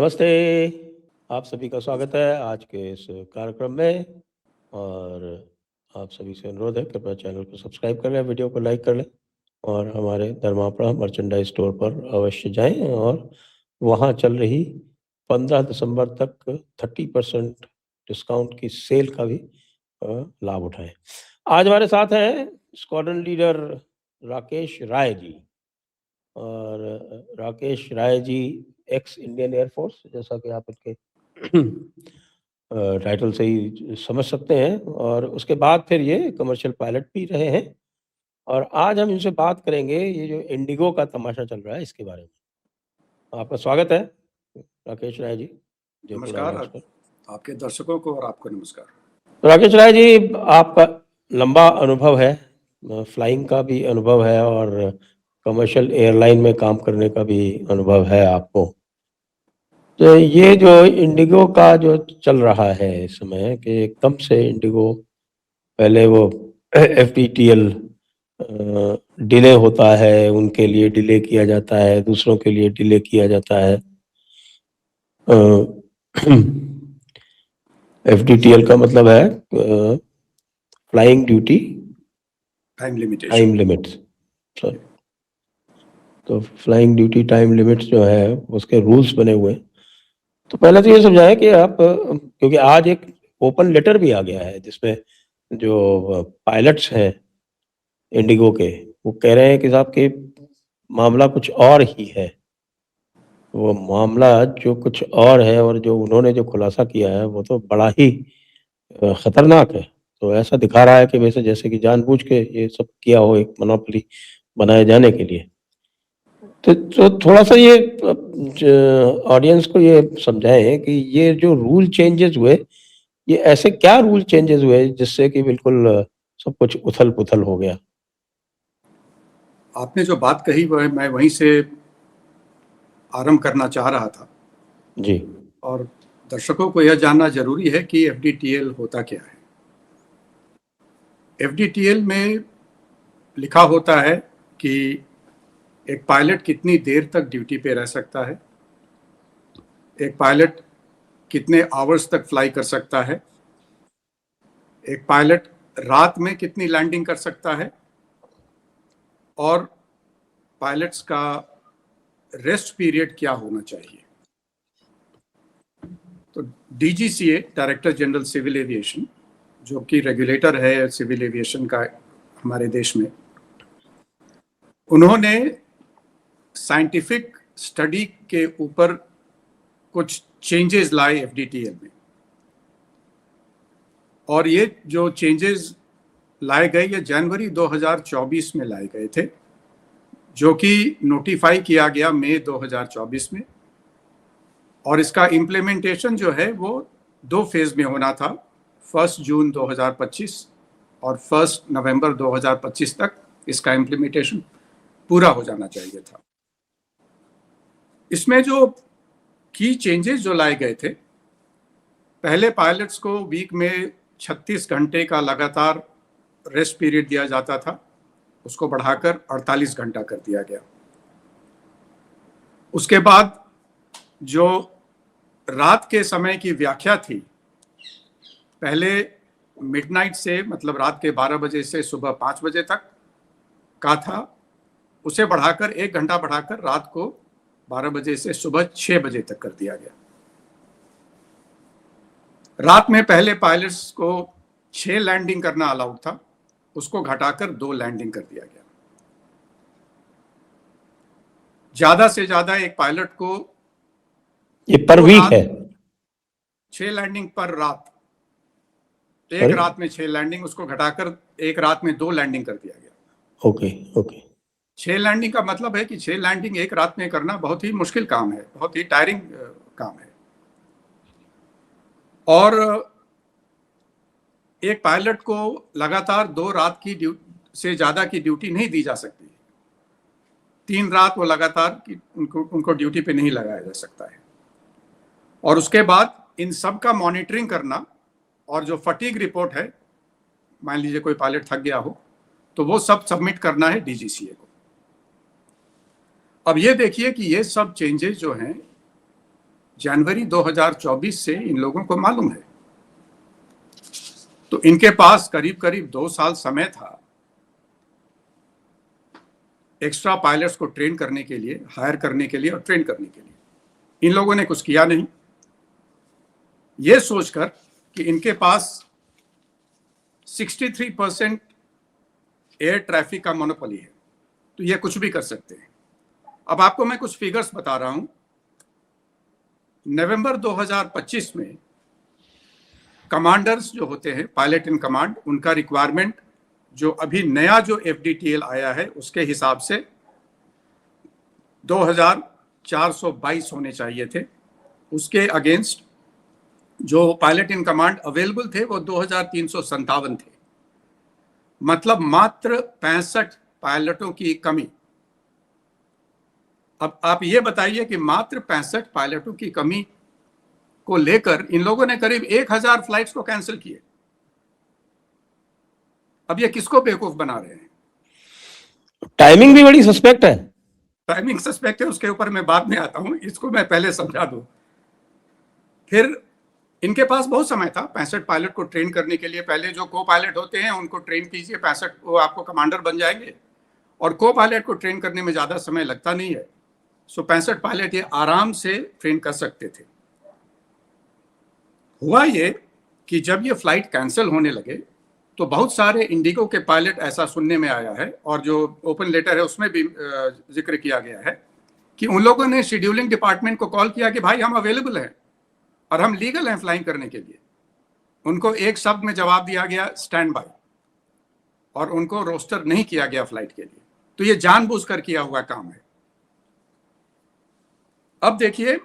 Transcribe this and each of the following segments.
नमस्ते, आप सभी का स्वागत है आज के इस कार्यक्रम में। और आप सभी से अनुरोध है कृपया चैनल को सब्सक्राइब कर लें, वीडियो को लाइक कर लें और हमारे धर्मापड़ा मर्चेंडाइज स्टोर पर अवश्य जाएं और वहां चल रही 15 दिसंबर तक 30% डिस्काउंट की सेल का भी लाभ उठाएं। आज हमारे साथ हैं स्क्वाड्रन लीडर राकेश राय जी। और Rakesh Rai ji x Indian air force, जैसा कि आप इनके टाइटल से ही समझ सकते हैं, और उसके बाद फिर ये कमर्शियल पायलट भी रहे हैं। और आज हम इनसे बात करेंगे ये जो इंडिगो का तमाशा चल रहा है इसके बारे में। आपका स्वागत है राकेश राय जी जयपुर नमस्कार आइनॉक्स पर। आपके दर्शकों को और आपको नमस्कार। तो राकेश राय जी, आपका लंबा अनुभव है, फ्लाइंग का भी अनुभव है और कमर्शियल एयरलाइन में काम करने का भी अनुभव है आपको। तो ये जो इंडिगो का जो चल रहा है इस समय कि एकदम से इंडिगो, पहले वो एफडीटीएल डिले होता है, उनके लिए डिले किया जाता है, दूसरों के लिए डिले किया जाता है। एफडीटीएल का मतलब है flying duty time time limits. तो फ्लाइंग ड्यूटी टाइम लिमिट्स जो है उसके रूल्स बने हुए हैं। तो पहले तो ये समझाएं कि आप, क्योंकि आज एक ओपन लेटर भी आ गया है जिसमें जो पायलट्स हैं इंडिगो के, वो कह रहे हैं कि साहब कि मामला कुछ और ही है। वो मामला जो कुछ और है और जो उन्होंने जो खुलासा किया है वो तो बड़ा ही खतरनाक है। तो ऐसा दिखा रहा है कि वैसे जैसे कि जानबूझ के ये सब किया हो एक मोनोपोली बनाए जाने के लिए। तो थोड़ा सा ये ऑडियंस को ये समझाएं कि ये जो रूल चेंजेस हुए, ये ऐसे क्या रूल चेंजेस हुए जिससे कि बिल्कुल सब कुछ उथल पुथल हो गया। आपने जो बात कही वह मैं वहीं से आरंभ करना चाह रहा था। जी। और दर्शकों को यह जानना जरूरी है कि एफडीटीएल होता क्या है। एफडीटीएल में लिखा होता है कि एक पायलट कितनी देर तक ड्यूटी पे रह सकता है, एक पायलट कितने आवर्स तक फ्लाई कर सकता है, एक पायलट रात में कितनी लैंडिंग कर सकता है, और पायलट्स का रेस्ट पीरियड क्या होना चाहिए। तो DGCA, director general civil aviation, जो कि रेगुलेटर है सिविल एविएशन का हमारे देश में, उन्होंने साइंटिफिक स्टडी के ऊपर कुछ चेंजेस लाए एफडीटीएल में। और ये जो चेंजेस लाए गए ये जनवरी 2024 में लाए गए थे, जो कि नोटिफाई किया गया मई 2024 में। और इसका इम्प्लीमेंटेशन जो है वो 2 फेज में होना था, 1 जून 2025 और 1 नवंबर 2025 तक इसका इम्प्लीमेंटेशन पूरा हो जाना चाहिए था। इसमें जो की चेंजेस जो लाए गए थे, पहले पायलट्स को वीक में 36 घंटे का लगातार रेस्ट पीरियड दिया जाता था, उसको बढ़ाकर 48 घंटा कर दिया गया। उसके बाद जो रात के समय की व्याख्या थी, पहले मिडनाइट से मतलब रात के 12 बजे से सुबह 5 बजे तक का था, उसे बढ़ाकर 1 घंटा बढ़ाकर रात को 12 बजे से सुबह 6 बजे तक कर दिया गया। रात में पहले पायलट्स को 6 लैंडिंग करना अलाउड था, उसको घटाकर 2 लैंडिंग कर दिया गया। ज्यादा से ज्यादा एक पायलट को ये पर वीक है 6 लैंडिंग पर रात, एक रात में 6 लैंडिंग, उसको घटाकर एक रात में 2 लैंडिंग कर दिया गया। ओके 6 लैंडिंग का मतलब है कि 6 लैंडिंग एक रात में करना बहुत ही मुश्किल काम है, बहुत ही टायरिंग काम है। और एक पायलट को लगातार 2 रात की से ज्यादा की ड्यूटी नहीं दी जा सकती। 3 रात वो लगातार उनको ड्यूटी पे नहीं लगाया जा सकता है। और उसके बाद इन सब का मॉनिटरिंग करना, और जो फटीग रिपोर्ट है, मान लीजिए कोई पायलट थक गया हो तो वो सब सबमिट करना है डीजीसीए को। अब ये देखिए कि ये सब चेंजेस जो हैं जनवरी 2024 से इन लोगों को मालूम है। तो इनके पास करीब करीब 2 साल समय था एक्स्ट्रा पायलट्स को ट्रेन करने के लिए, हायर करने के लिए और ट्रेन करने के लिए। इन लोगों ने कुछ किया नहीं, ये सोचकर कि इनके पास 63% एयर ट्रैफिक का मोनोपोली है, तो ये कुछ भी कर सकते हैं। अब आपको मैं कुछ फिगर्स बता रहा हूं। नवंबर 2025 में कमांडर्स जो होते हैं, पायलट इन कमांड, उनका रिक्वायरमेंट जो अभी नया जो FDTL आया है उसके हिसाब से 2422 होने चाहिए थे। उसके अगेंस्ट जो पायलट इन कमांड अवेलेबल थे वो 2357 थे, मतलब मात्र 65 पायलटों की कमी। अब आप ये बताइए कि मात्र 65 पायलटों की कमी को लेकर इन लोगों ने करीब 1000 फ्लाइट्स को कैंसिल किए। अब ये किसको बेवकूफ बना रहे हैं? टाइमिंग भी बड़ी सस्पेक्ट है। टाइमिंग सस्पेक्ट है, उसके ऊपर मैं बाद में आता हूं, इसको मैं पहले समझा दूं। फिर इनके पास बहुत समय था 65 पायलट को ट्रेन करने के लिए। पहले जो को पायलट होते हैं उनको ट्रेन कीजिए, 65 वो आपको कमांडर बन जाएंगे, और को पायलट को ट्रेन करने में ज़्यादा समय लगता नहीं है। सो 65 पायलट ये आराम से ट्रेन कर सकते थे। हुआ ये कि जब ये फ्लाइट कैंसिल होने लगे तो बहुत सारे इंडिगो के पायलट, ऐसा सुनने में आया है और जो ओपन लेटर है उसमें भी जिक्र किया गया है कि उन लोगों ने शेड्यूलिंग डिपार्टमेंट को कॉल किया कि भाई हम अवेलेबल हैं और हम लीगल हैं फ्लाइंग करने के लिए। उनको एक शब्द में जवाब दिया गया, स्टैंड बाय, और उनको रोस्टर नहीं किया गया फ्लाइट के लिए। तो ये जानबूझकर किया हुआ काम है। अब देखिए,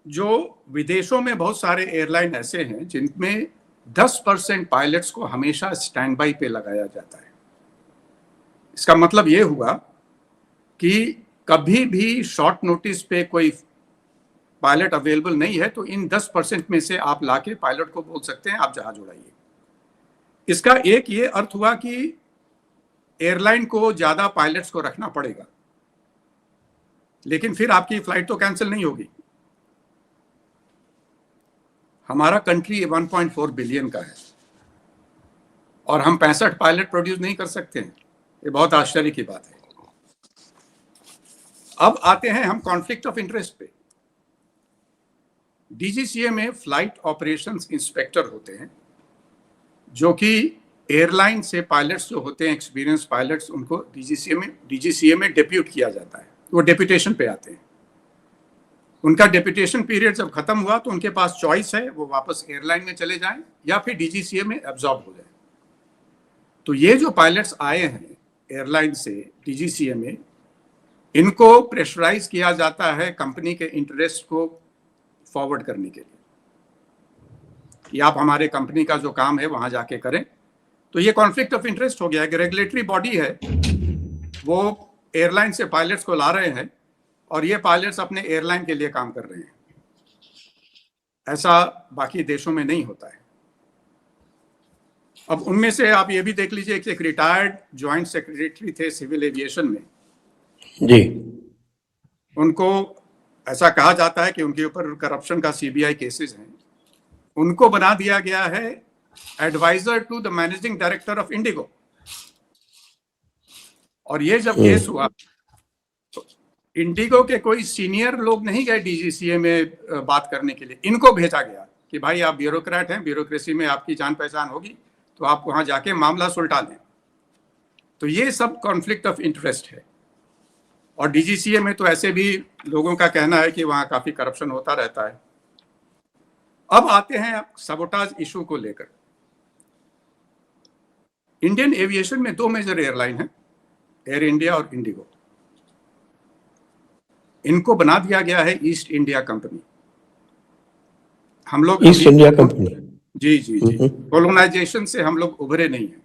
जो विदेशों में बहुत सारे एयरलाइन ऐसे हैं जिनमें 10% पायलट्स को हमेशा स्टैंड बाय पे लगाया जाता है। इसका मतलब ये हुआ कि कभी भी शॉर्ट नोटिस पे कोई पायलट अवेलेबल नहीं है तो इन 10% में से आप लाके पायलट को बोल सकते हैं आप जहाज उड़ाइए। इसका एक ये अर्थ हुआ कि एयरलाइन को ज्यादा पायलट्स को रखना पड़ेगा, लेकिन फिर आपकी फ्लाइट तो कैंसिल नहीं होगी। हमारा कंट्री 1.4 बिलियन का है और हम 65 पायलट प्रोड्यूस नहीं कर सकते हैं, ये बहुत आश्चर्य की बात है। अब आते हैं हम कॉन्फ्लिक्ट ऑफ इंटरेस्ट पे। DGCA में फ्लाइट ऑपरेशंस इंस्पेक्टर होते हैं, जो कि एयरलाइन से पायलट्स जो होते हैं, एक्सपीरियंस पायलट्स, उनको DGCA में डेप्यूट किया जाता है। वो डेप्यूटेशन पे आते हैं। उनका डेप्यूटेशन पीरियड जब खत्म हुआ तो उनके पास चॉइस है, वो वापस एयरलाइन में चले जाएं या फिर DGCA में एब्जॉर्ब हो जाए। तो ये जो पायलट्स आए हैं एयरलाइन से DGCA में, इनको प्रेशराइज किया जाता है कंपनी के इंटरेस्ट को फॉरवर्ड करने के लिए कि आप हमारे कंपनी का जो काम है वहां जाके करें। तो ये कॉन्फ्लिक्ट ऑफ इंटरेस्ट हो गया कि रेगुलेटरी बॉडी है, वो एयरलाइन से पायलट्स को ला रहे हैं और ये पायलट्स अपने एयरलाइन के लिए काम कर रहे हैं। ऐसा बाकी देशों में नहीं होता है। अब उनमें से आप ये भी देख लीजिए कि एक रिटायर्ड ज्वाइंट सेक्रेटरी थे सिविल एविएशन में जी, उनको ऐसा कहा जाता है कि उनके ऊपर करप्शन का CBI केसेस हैं। उनको बना दिया गया है adviser to the managing director of IndiGo. और ये जब केस हुआ तो इंडिगो के कोई सीनियर लोग नहीं गए DGCA में बात करने के लिए, इनको भेजा गया कि भाई आप ब्यूरोक्रेट हैं, ब्यूरोक्रेसी में आपकी जान पहचान होगी तो आप वहां जाके मामला सुलटा लें। तो ये सब कॉन्फ्लिक्ट ऑफ इंटरेस्ट है। और DGCA में तो ऐसे भी लोगों का कहना है कि वहां काफी करप्शन होता रहता है। अब आते हैं सबोटाज इशू को लेकर। इंडियन एविएशन में 2 मेजर एयरलाइन हैं, एयर इंडिया और इंडिगो। इनको बना दिया गया है ईस्ट इंडिया कंपनी। हम लोग ईस्ट इंडिया कंपनी, जी जी जी, कॉलोनाइजेशन से हम लोग उभरे नहीं हैं।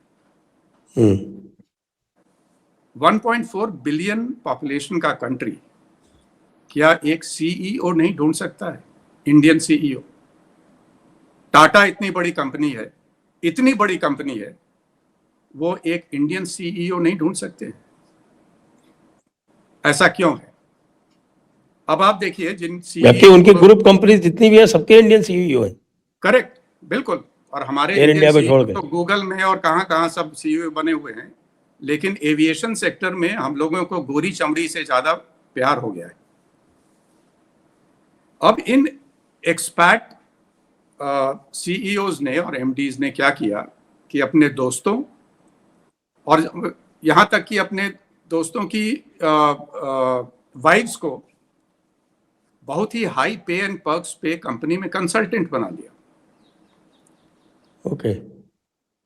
1.4 बिलियन पॉपुलेशन का कंट्री, क्या एक CEO नहीं ढूंढ सकता है? Indian CEO। टाटा इतनी बड़ी कंपनी है, इतनी बड़ी कंपनी है, वो एक इंडियन CEO नहीं ढूंढ सकते? ऐसा क्यों है? अब आप देखिए जिन जबकि उनकी ग्रुप कंपनी जितनी भी है सबके इंडियन सीईओ है। करेक्ट, बिल्कुल। और हमारे एयर इंडिया को छोड़ के तो गूगल में और कहाँ सब सीईओ बने हुए हैं, लेकिन एविएशन सेक्टर में हम लोगों को गोरी चमड़ी से ज्यादा प्यार हो गया है। अब इन एक्सपैट सीईओज ने और एमडीज ने क्या किया कि अपने दोस्तों और यहां तक कि अपने दोस्तों की वाइफ्स को बहुत ही हाई पे एंड पर्क्स पे कंपनी में कंसल्टेंट बना लिया। ओके।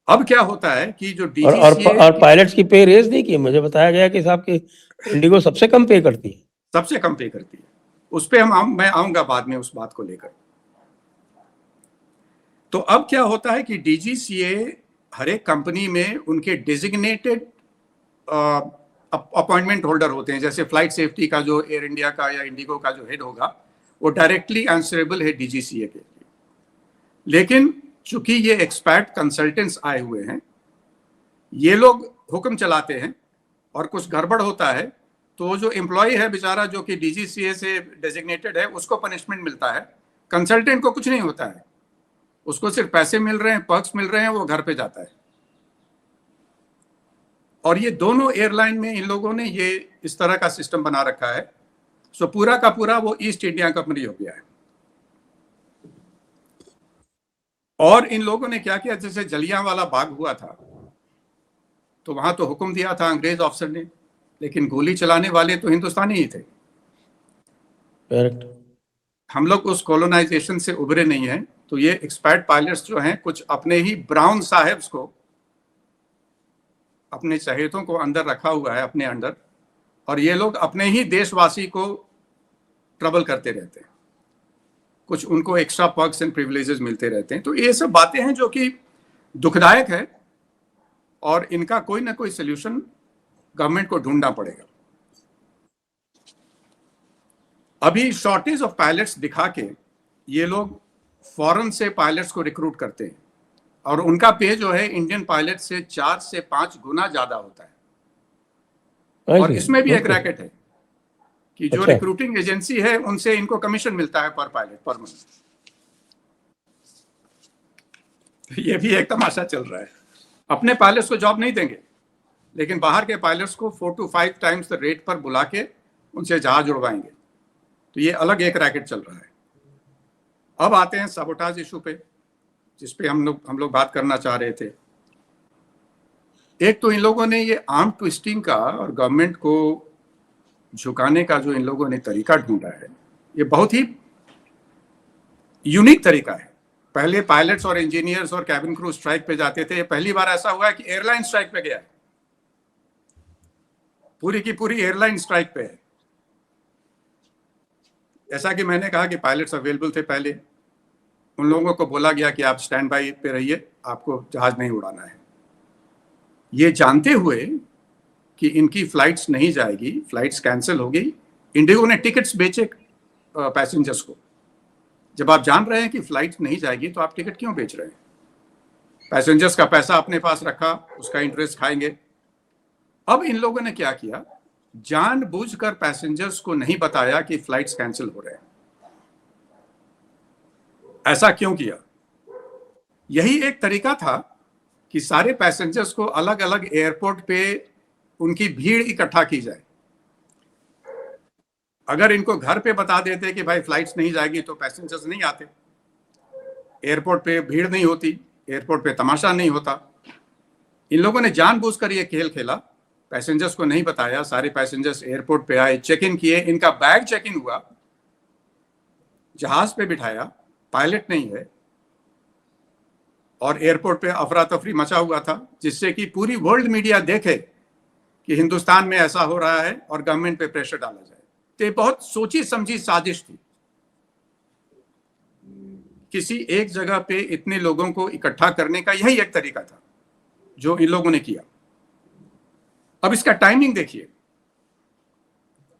अब क्या होता है कि जो और डीजीसीए पायलट्स की पे रेज नहीं की, मुझे बताया गया कि साहब की इंडिगो सबसे कम पे करती है। सबसे कम पे करती है। उस पे मैं आऊंगा बाद में उस बात को लेकर। तो अब क्या होता है कि डीजीसीए हर एक कंपनी में उनके डेजिग्नेटेड अपॉइंटमेंट होल्डर होते हैं। जैसे फ्लाइट सेफ्टी का जो एयर इंडिया का या इंडिगो का जो हेड होगा वो डायरेक्टली आंसरेबल है डीजीसीए के लिए। लेकिन चूंकि ये एक्सपर्ट कंसल्टेंट्स आए हुए हैं, ये लोग हुक्म चलाते हैं और कुछ गड़बड़ होता है तो जो एम्प्लॉय है बेचारा जो कि डीजीसीए से डेजिग्नेटेड है उसको पनिशमेंट मिलता है, कंसल्टेंट को कुछ नहीं होता है। उसको सिर्फ पैसे मिल रहे हैं, पर्क्स मिल रहे हैं, वो घर पे जाता है। और ये दोनों एयरलाइन में इन लोगों ने ये इस तरह का सिस्टम बना रखा है। सो पूरा का पूरा वो ईस्ट इंडिया कंपनी हो गया है। और इन लोगों ने क्या किया, जैसे जलियांवाला बाग हुआ था तो वहां तो हुक्म दिया था अंग्रेज ऑफिसर ने, लेकिन गोली चलाने वाले तो हिंदुस्तानी ही थे। करेक्ट। हम लोग उस कॉलोनाइजेशन से उभरे नहीं हैं। तो ये एक्सपर्ट पायलट्स जो हैं कुछ अपने ही ब्राउन साहेब्स को, अपने चहेतों को अंदर रखा हुआ है अपने अंडर, और ये लोग अपने ही देशवासी को ट्रबल करते रहते हैं। कुछ उनको एक्स्ट्रा पर्क्स एंड प्रिविलेजेस मिलते रहते हैं। तो ये सब बातें हैं जो कि दुखदायक है और इनका कोई ना कोई सोल्यूशन गवर्नमेंट को ढूंढना पड़ेगा। अभी शॉर्टेज ऑफ पायलट्स दिखा के ये लोग फॉरेन से पायलट्स को रिक्रूट करते हैं और उनका पे जो है इंडियन पायलट से 4 से 5 गुना ज्यादा होता है। और इसमें भी एक रैकेट है कि जो रिक्रूटिंग एजेंसी है उनसे इनको कमीशन मिलता है पर पायलट पर मंथ। ये भी एक तमाशा चल रहा है। अपने पायलट्स को जॉब नहीं देंगे, लेकिन बाहर के पायलट्स को 4 to 5 टाइम्स द रेट पर बुला के उनसे जहाज उड़वाएंगे। तो ये अलग एक रैकेट चल रहा है। अब आते हैं सबोटाज इशू पे, जिस पे हम लोग बात करना चाह रहे थे। एक तो इन लोगों ने ये आर्म ट्विस्टिंग का और गवर्नमेंट को झुकाने का जो इन लोगों ने तरीका ढूंढा है, ये बहुत ही यूनिक तरीका है। पहले पायलट्स और इंजीनियर्स और कैबिन क्रू स्ट्राइक पे जाते थे। पहली बार ऐसा हुआ है कि एयरलाइन स्ट्राइक पे गया है। पूरी की पूरी एयरलाइन स्ट्राइक पे है। जैसा कि मैंने कहा कि पायलट्स अवेलेबल थे पहले, उन लोगों को बोला गया कि आप स्टैंड बाई पे रहिए, आपको जहाज नहीं उड़ाना है। ये जानते हुए कि इनकी फ्लाइट्स नहीं जाएगी, फ्लाइट्स कैंसिल हो गई, इंडिगो ने टिकट्स बेचे पैसेंजर्स को। जब आप जान रहे हैं कि फ्लाइट नहीं जाएगी तो आप टिकट क्यों बेच रहे हैं? पैसेंजर्स का पैसा अपने पास रखा, उसका इंटरेस्ट खाएंगे। अब इन लोगों ने क्या किया, जानबूझकर पैसेंजर्स को नहीं बताया कि फ्लाइट्स कैंसिल हो रहे हैं। ऐसा क्यों किया? यही एक तरीका था कि सारे पैसेंजर्स को अलग अलग एयरपोर्ट पे उनकी भीड़ इकट्ठा की जाए। अगर इनको घर पे बता देते कि भाई फ्लाइट्स नहीं जाएगी तो पैसेंजर्स नहीं आते, एयरपोर्ट पे भीड़ नहीं होती, एयरपोर्ट पे तमाशा नहीं होता। इन लोगों ने जानबूझकर ये खेल खेला, पैसेंजर्स को नहीं बताया। सारे पैसेंजर्स एयरपोर्ट पे आए, चेक इन किए, इनका बैग चेक इन हुआ, जहाज पे बिठाया, पायलट नहीं है, और एयरपोर्ट पे अफरा तफरी मचा हुआ था, जिससे कि पूरी वर्ल्ड मीडिया देखे कि हिंदुस्तान में ऐसा हो रहा है और गवर्नमेंट पे प्रेशर डाला जाए। तो ये बहुत सोची समझी साजिश थी। किसी एक जगह पे इतने लोगों को इकट्ठा करने का यही एक तरीका था जो इन लोगों ने किया। अब इसका टाइमिंग देखिए,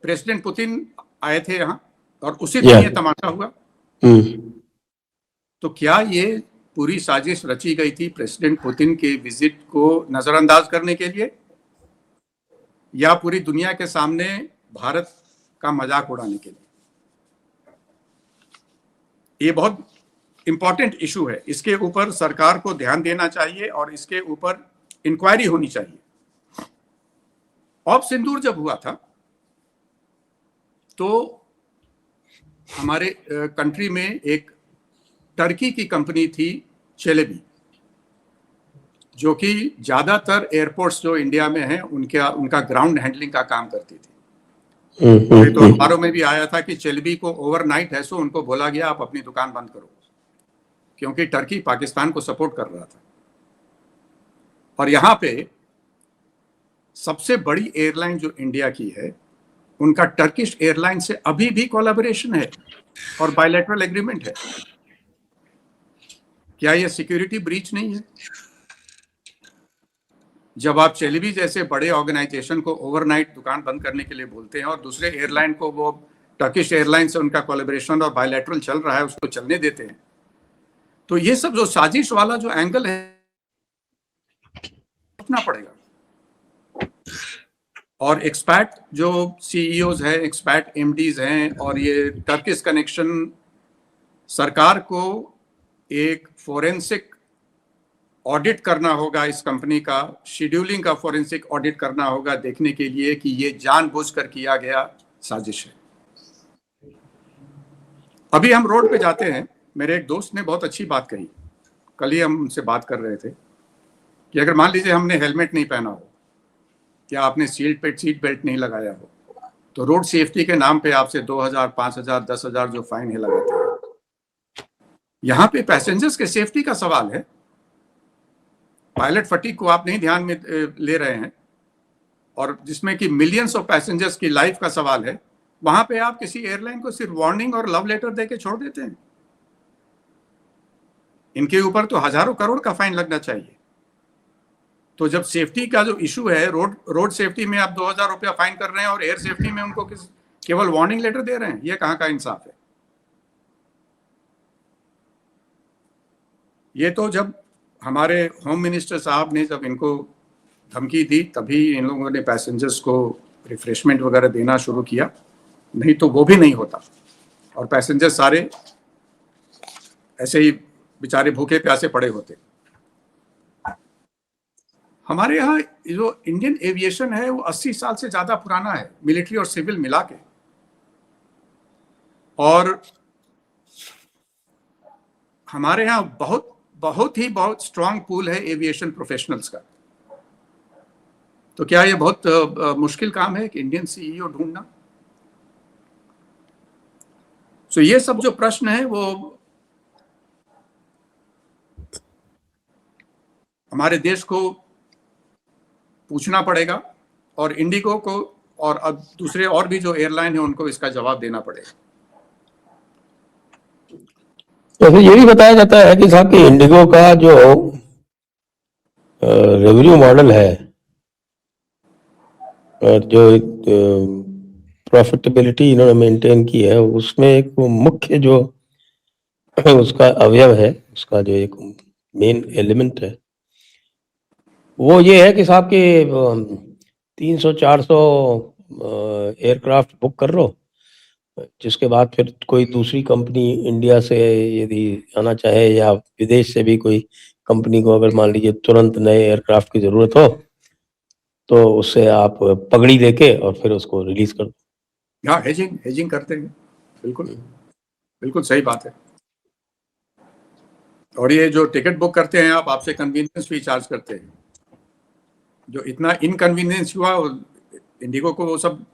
प्रेसिडेंट पुतिन आए थे यहां और उसी दिन ये तमाशा हुआ। तो क्या ये पूरी साजिश रची गई थी प्रेसिडेंट पुतिन के विजिट को नजरअंदाज करने के लिए, या पूरी दुनिया के सामने भारत का मजाक उड़ाने के लिए? ये बहुत इंपॉर्टेंट इशू है, इसके ऊपर सरकार को ध्यान देना चाहिए और इसके ऊपर इंक्वायरी होनी चाहिए। ऑप सिंदूर जब हुआ था तो हमारे कंट्री में एक टर्की की कंपनी थी चेलेबी, जो कि ज्यादातर एयरपोर्ट्स जो इंडिया में हैं उनका ग्राउंड हैंडलिंग का काम करती थी। तो अखबारों में भी आया था कि चेलेबी को ओवरनाइट है सो उनको बोला गया आप अपनी दुकान बंद करो, क्योंकि टर्की पाकिस्तान को सपोर्ट कर रहा था। और यहाँ पे सबसे बड़ी एयरलाइन जो इंडिया की है उनका टर्किश एयरलाइन से अभी भी कोलैबोरेशन है और बायलैटरल एग्रीमेंट है। क्या यह सिक्योरिटी ब्रीच नहीं है? जब आप चेलेबी जैसे बड़े ऑर्गेनाइजेशन को ओवरनाइट दुकान बंद करने के लिए बोलते हैं और दूसरे एयरलाइन को, वो टर्किश एयरलाइन से उनका कोलैबोरेशन और बायलैटरल चल रहा है, उसको चलने देते हैं, तो ये सब जो साजिश वाला जो एंगल है सोचना पड़ेगा। और एक्सपैट जो सीईओज हैं, एक्सपैट एमडीज हैं, और ये टर्किश कनेक्शन, सरकार को एक फोरेंसिक ऑडिट करना होगा इस कंपनी का, शेड्यूलिंग का फोरेंसिक ऑडिट करना होगा, देखने के लिए कि ये जानबूझकर किया गया साजिश है। अभी हम रोड पे जाते हैं, मेरे एक दोस्त ने बहुत अच्छी बात कही, कल ही हम उनसे बात कर रहे थे कि अगर मान लीजिए हमने हेलमेट नहीं पहना हो या आपने सीट बेल्ट नहीं लगाया हो, तो रोड सेफ्टी के नाम पे आपसे 2000, 5000, 10,000 जो फाइन है लगाते हैं। यहाँ पे पैसेंजर्स के सेफ्टी का सवाल है, पायलट फटीग को आप नहीं ध्यान में ले रहे हैं, और जिसमें कि मिलियंस ऑफ पैसेंजर्स की लाइफ का सवाल है, वहां पे आप किसी एयरलाइन को सिर्फ वार्निंग और लव लेटर देके छोड़ देते हैं। इनके ऊपर तो हजारों करोड़ का फाइन लगना चाहिए। तो जब सेफ्टी का जो इशू है, रोड सेफ्टी में आप 2000 रुपया फाइन कर रहे हैं और एयर सेफ्टी में उनको केवल वार्निंग लेटर दे रहे हैं, ये कहां का इंसाफ है? ये तो जब हमारे होम मिनिस्टर साहब ने जब इनको धमकी दी तभी इन लोगों ने पैसेंजर्स को रिफ्रेशमेंट वगैरह देना शुरू किया, नहीं तो वो भी नहीं होता और पैसेंजर सारे ऐसे ही बेचारे भूखे प्यासे पड़े होते। हमारे यहाँ जो इंडियन एविएशन है वो 80 साल से ज्यादा पुराना है, मिलिट्री और सिविल मिला के, और हमारे यहाँ बहुत स्ट्रांग पूल है एविएशन प्रोफेशनल्स का। तो क्या ये बहुत मुश्किल काम है कि इंडियन सीईओ ढूंढना? तो ये सब जो प्रश्न है वो हमारे देश को पूछना पड़ेगा, और इंडिगो को और अब दूसरे और भी जो एयरलाइन है उनको इसका जवाब देना पड़ेगा। तो फिर ये भी बताया जाता है कि साहब कि इंडिगो का जो रेवेन्यू मॉडल है और जो प्रॉफिटेबिलिटी इन्होंने मेंटेन की है, उसमें एक मुख्य जो उसका अवयव है, उसका जो एक मेन एलिमेंट है, वो ये है कि साहब कि 300-400 एयरक्राफ्ट बुक कर लो, जिसके बाद फिर कोई दूसरी कंपनी इंडिया से यदि आना चाहे या विदेश से भी कोई कंपनी को अगर मान लीजिए तुरंत नए एयरक्राफ्ट की जरूरत हो, तो उससे आप पगड़ी देके और फिर उसको रिलीज कर दो। हाँ, हेजिंग करते हैं, बिल्कुल सही बात है। और ये जो टिकट बुक करते हैं आप, आपसे कन्वीनियंस फी चार्ज करते हैं, जो इतना इनकन्वीनियंस हुआ इंडिगो को वो सब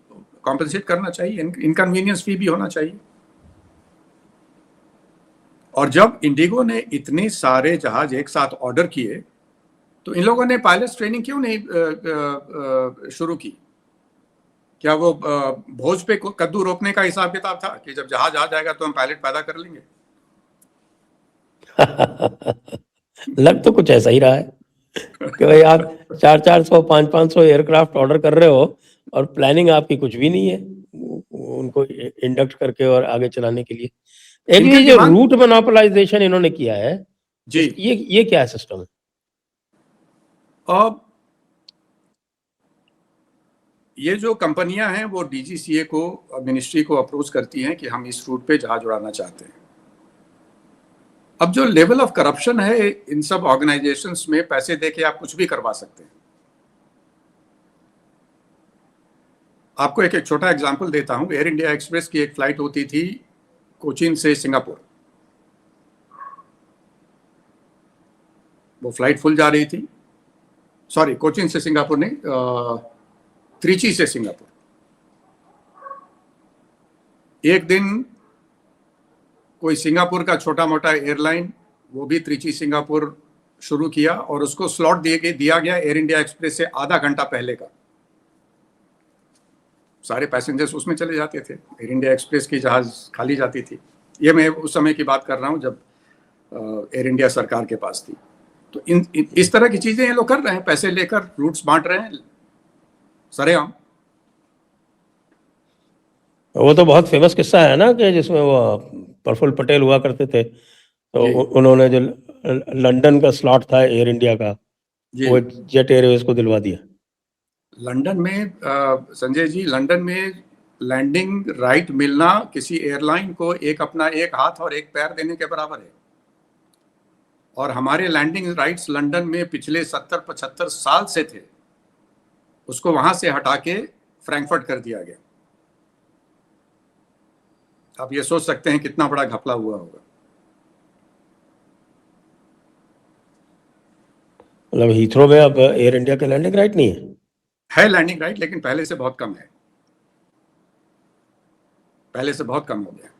कॉम्पेंसेट करना चाहिए, इनकन्वीनियंस फी भी होना चाहिए। और जब इंडिगो ने इतने सारे जहाज एक साथ ऑर्डर किए तो इन लोगों ने पायलट ट्रेनिंग क्यों नहीं शुरू की? क्या वो भोज पे कद्दू रोपने का हिसाब किताब था कि जब जहाज आ जाएगा तो हम पायलट पैदा कर लेंगे? लग तो कुछ ऐसा ही रहा है कि भाई आप 400-400, 500-500 एयरक्राफ्ट ऑर्डर कर रहे हो और प्लानिंग आपकी कुछ भी नहीं है उनको इंडक्ट करके और आगे चलाने के लिए। एक्चुअली जो रूट मोनोपोलाइजेशन इन्होंने किया है जी, ये क्या सिस्टम है? अब ये जो कंपनियां हैं वो डीजीसीए को, मिनिस्ट्री को अप्रोच करती हैं कि हम इस रूट पे जहाज उड़ाना चाहते हैं, अब जो लेवल ऑफ करप्शन है इन सब ऑर्गेनाइजेशंस में, पैसे देके आप कुछ भी करवा सकते हैं। आपको एक छोटा एग्जांपल देता हूं। एयर इंडिया एक्सप्रेस की एक फ्लाइट होती थी कोचीन से सिंगापुर। वो फ्लाइट फुल जा रही थी, सॉरी कोचीन से सिंगापुर नहीं, त्रिची से सिंगापुर। एक दिन कोई सिंगापुर का छोटा मोटा एयरलाइन, वो भी त्रिची सिंगापुर शुरू किया और उसको स्लॉट दिया गया एयर इंडिया एक्सप्रेस से आधा घंटा पहले का। सारे पैसेंजर्स उसमें चले जाते थे, एयर इंडिया एक्सप्रेस की जहाज खाली जाती थी। ये मैं उस समय की बात कर रहा हूँ जब एयर इंडिया सरकार के पास थी। तो इस तरह की चीजें ये लोग कर रहे हैं, पैसे लेकर रूट्स बांट रहे हैं सरेआम। वो तो बहुत फेमस किस्सा है ना कि जिसमें वो प्रफुल्ल पटेल हुआ करते थे, तो उन्होंने जो लंदन का स्लॉट था एयर इंडिया का, वो जेट एयरवेज को दिलवा दिया। लंदन में संजय जी, लंदन में लैंडिंग राइट मिलना किसी एयरलाइन को एक अपना एक हाथ और एक पैर देने के बराबर है। और हमारे लैंडिंग राइट्स लंदन में पिछले 70-75 साल से थे, उसको वहां से हटा के फ्रैंकफर्ट कर दिया गया। आप ये सोच सकते हैं कितना बड़ा घपला हुआ होगा। मतलब हीथ्रो में अब एयर इंडिया का लैंडिंग राइट नहीं है लैंडिंग राइट, लेकिन पहले से बहुत कम है, पहले से बहुत कम हो गया।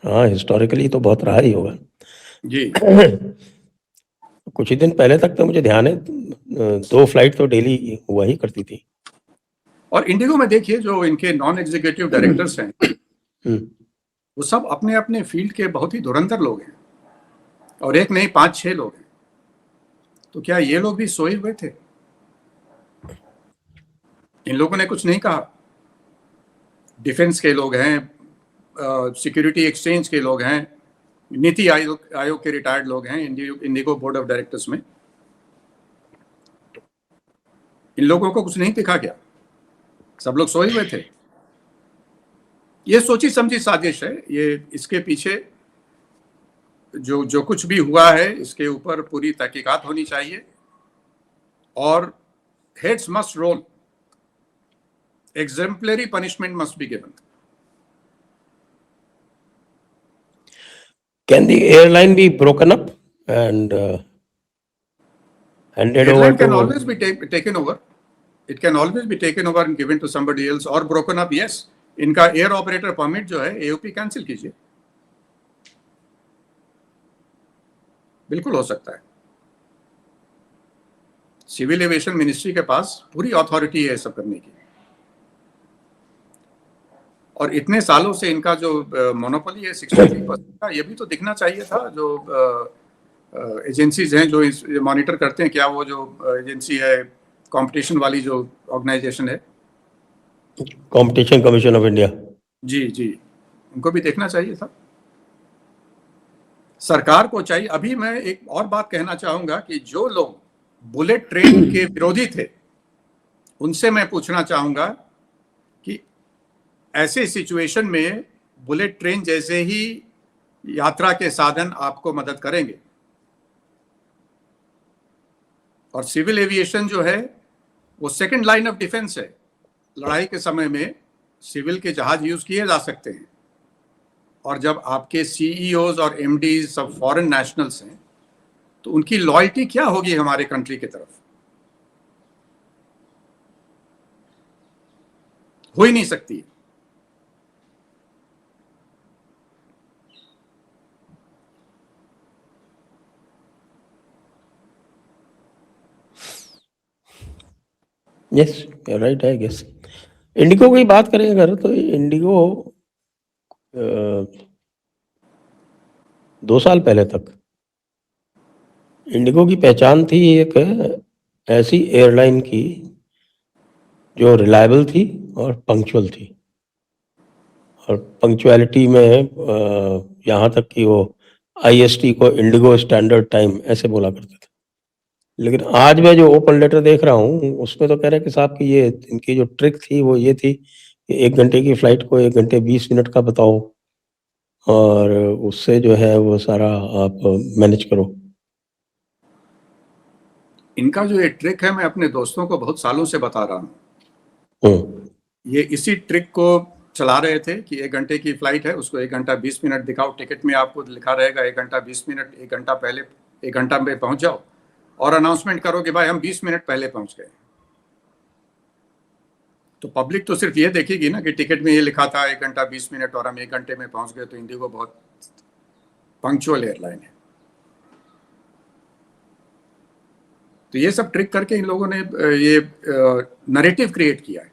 हाँ, हिस्टोरिकली तो बहुत रहा ही होगा जी। कुछ ही दिन पहले तक तो मुझे ध्यान है 2 फ्लाइट तो डेली हुआ ही करती थी। और इंडिगो में देखिए जो इनके नॉन एग्जीक्यूटिव डायरेक्टर्स हैं, वो सब अपने अपने फील्ड के बहुत ही धुरंधर लोग हैं, और एक नहीं 5-6 लोग हैं। तो क्या ये लोग भी सोए हुए थे? इन लोगों ने कुछ नहीं कहा। डिफेंस के लोग हैं, सिक्योरिटी एक्सचेंज के लोग हैं, नीति आयोग के रिटायर्ड लोग हैं इंडिगो बोर्ड ऑफ डायरेक्टर्स में। इन लोगों को कुछ नहीं दिखा क्या? सब लोग सोए हुए थे। ये सोची समझी साजिश है। ये इसके पीछे जो कुछ भी हुआ है, इसके ऊपर पूरी तहकीकात होनी चाहिए और heads must roll, exemplary punishment must be given. Can the airline be broken up and handed over to? Can always be taken over. It can always be taken over and given to somebody else or broken up. Yes, इनका air operator permit जो है AOP cancel कीजिए, बिल्कुल हो सकता है। Civil aviation ministry के पास पूरी अथॉरिटी है सब करने की, और इतने सालों से इनका जो मोनोपोली है 63% का, ये भी तो दिखना चाहिए था। जो एजेंसीज हैं जो मॉनिटर करते हैं, क्या वो जो एजेंसी है कंपटीशन वाली जो ऑर्गेनाइजेशन है, कंपटीशन कमीशन ऑफ इंडिया, जी, उनको भी देखना चाहिए था। सरकार को चाहिए। अभी मैं एक और बात कहना चाहूंगा कि जो लोग बुलेट ट्रेन के विरोधी थे, उनसे मैं पूछना चाहूंगा कि ऐसे सिचुएशन में बुलेट ट्रेन जैसे ही यात्रा के साधन आपको मदद करेंगे, और सिविल एविएशन जो है वो सेकंड लाइन ऑफ डिफेंस है। लड़ाई के समय में सिविल के जहाज यूज किए जा सकते हैं, और जब आपके CEOs और MDs सब फॉरेन नेशनल्स हैं, तो उनकी लॉयल्टी क्या होगी हमारे कंट्री की तरफ? हो ही नहीं सकती। Yes, right, I guess. IndiGo की बात करें अगर, तो इंडिगो 2 साल पहले तक इंडिगो की पहचान थी एक ऐसी एयरलाइन की जो रिलायबल थी और पंक्चुअल थी, और पंक्चुअलिटी में यहाँ तक कि वो IST को इंडिगो स्टैंडर्ड टाइम ऐसे बोला करते थे। लेकिन आज मैं जो ओपन लेटर देख रहा हूँ उसमें तो कह रहे हैं कि साहब कि ये इनकी जो ट्रिक थी वो ये थी कि 1 घंटे की फ्लाइट को 1 घंटे 20 मिनट का बताओ और उससे जो है वो सारा आप मैनेज करो। इनका जो ये ट्रिक है, मैं अपने दोस्तों को बहुत सालों से बता रहा हूँ। ये इसी ट्रिक को चला रहे थे कि 1 घंटे की फ्लाइट है, उसको 1 घंटा 20 मिनट दिखाओ, टिकट में आपको लिखा रहेगा 1 घंटा 20 मिनट, 1 घंटा पहले 1 घंटा में पहुंच जाओ और अनाउंसमेंट करो कि भाई हम 20 मिनट पहले पहुंच गए। तो पब्लिक तो सिर्फ ये देखेगी ना कि टिकट में ये लिखा था 1 घंटा 20 मिनट और हम 1 घंटे में पहुंच गए, तो इंडिगो बहुत पंक्चुअल एयरलाइन है। तो ये सब ट्रिक करके इन लोगों ने ये नैरेटिव क्रिएट किया है।